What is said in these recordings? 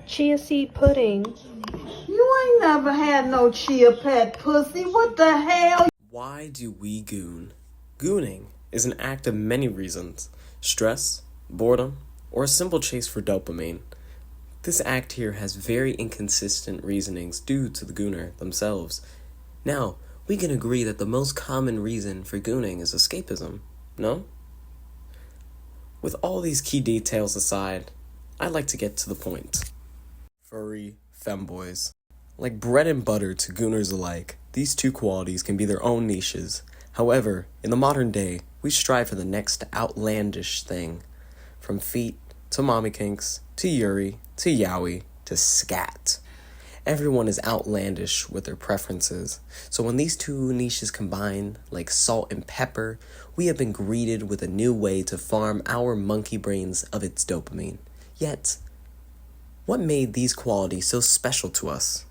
Chia seed pudding. You ain't never had no chia pet pussy. What the hell? Why do we goon? Gooning is an act of many reasons: stress, boredom, or a simple chase for dopamine. This act here has very inconsistent reasonings due to the gooner themselves. Now, we can agree that the most common reason for gooning is escapism, no? With all these key details aside, I'd like to get to the point. Furry femboys. Like bread and butter to gooners alike, these two qualities can be their own niches. However, in the modern day, we strive for the next outlandish thing. From feet, to mommy kinks, to yuri, to yaoi, to scat. Everyone is outlandish with their preferences. So when these two niches combine, like salt and pepper, we have been greeted with a new way to farm our monkey brains of its dopamine. Yet, what made these qualities so special to us?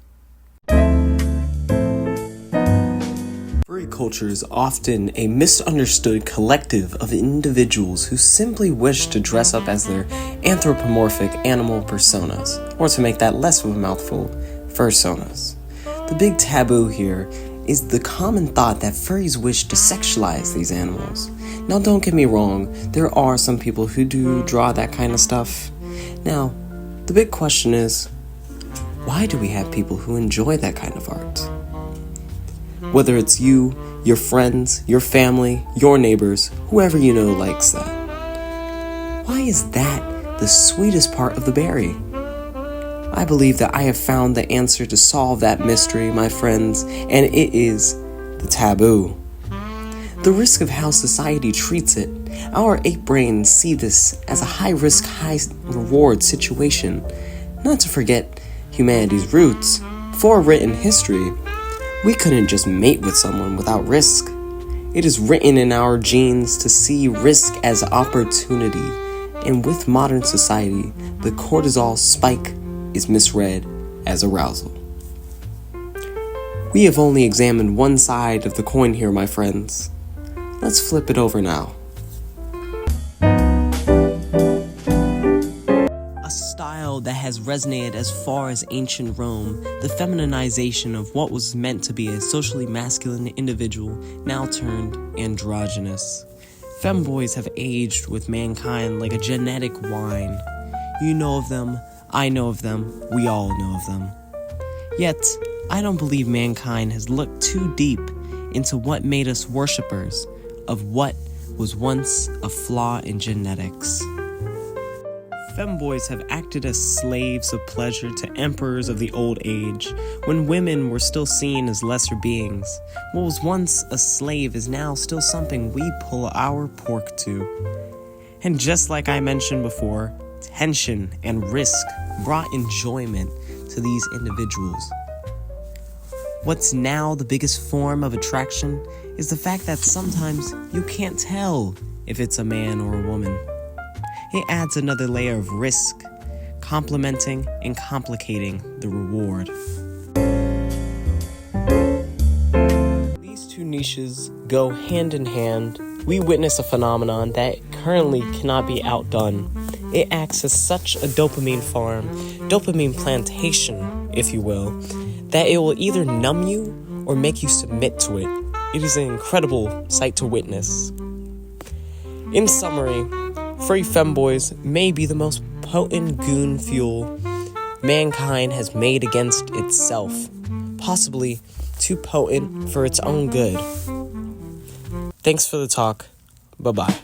Furry culture is often a misunderstood collective of individuals who simply wish to dress up as their anthropomorphic animal personas, or to make that less of a mouthful, fursonas. The big taboo here is the common thought that furries wish to sexualize these animals. Now don't get me wrong, there are some people who do draw that kind of stuff. Now, the big question is, why do we have people who enjoy that kind of art? Whether it's you, your friends, your family, your neighbors, whoever you know likes that. Why is that the sweetest part of the berry? I believe that I have found the answer to solve that mystery, my friends, and it is the taboo. The risk of how society treats it. Our ape brains see this as a high-risk, high-reward situation. Not to forget humanity's roots. For written history, we couldn't just mate with someone without risk. It is written in our genes to see risk as opportunity, and with modern society, the cortisol spike is misread as arousal. We have only examined one side of the coin here, my friends. Let's flip it over now. A style that has resonated as far as ancient Rome, the feminization of what was meant to be a socially masculine individual now turned androgynous. Femboys have aged with mankind like a genetic wine. You know of them, I know of them, we all know of them. Yet, I don't believe mankind has looked too deep into what made us worshippers of what was once a flaw in genetics. Femboys have acted as slaves of pleasure to emperors of the old age, when women were still seen as lesser beings. What was once a slave is now still something we pull our pork to. And just like I mentioned before, tension and risk brought enjoyment to these individuals. What's now the biggest form of attraction is the fact that sometimes you can't tell if it's a man or a woman. It adds another layer of risk, complementing and complicating the reward. These two niches go hand in hand. We witness a phenomenon that currently cannot be outdone. It acts as such a dopamine farm, dopamine plantation, if you will, that it will either numb you or make you submit to it. It is an incredible sight to witness. In summary, furry femboys may be the most potent goon fuel mankind has made against itself, possibly too potent for its own good. Thanks for the talk. Bye-bye.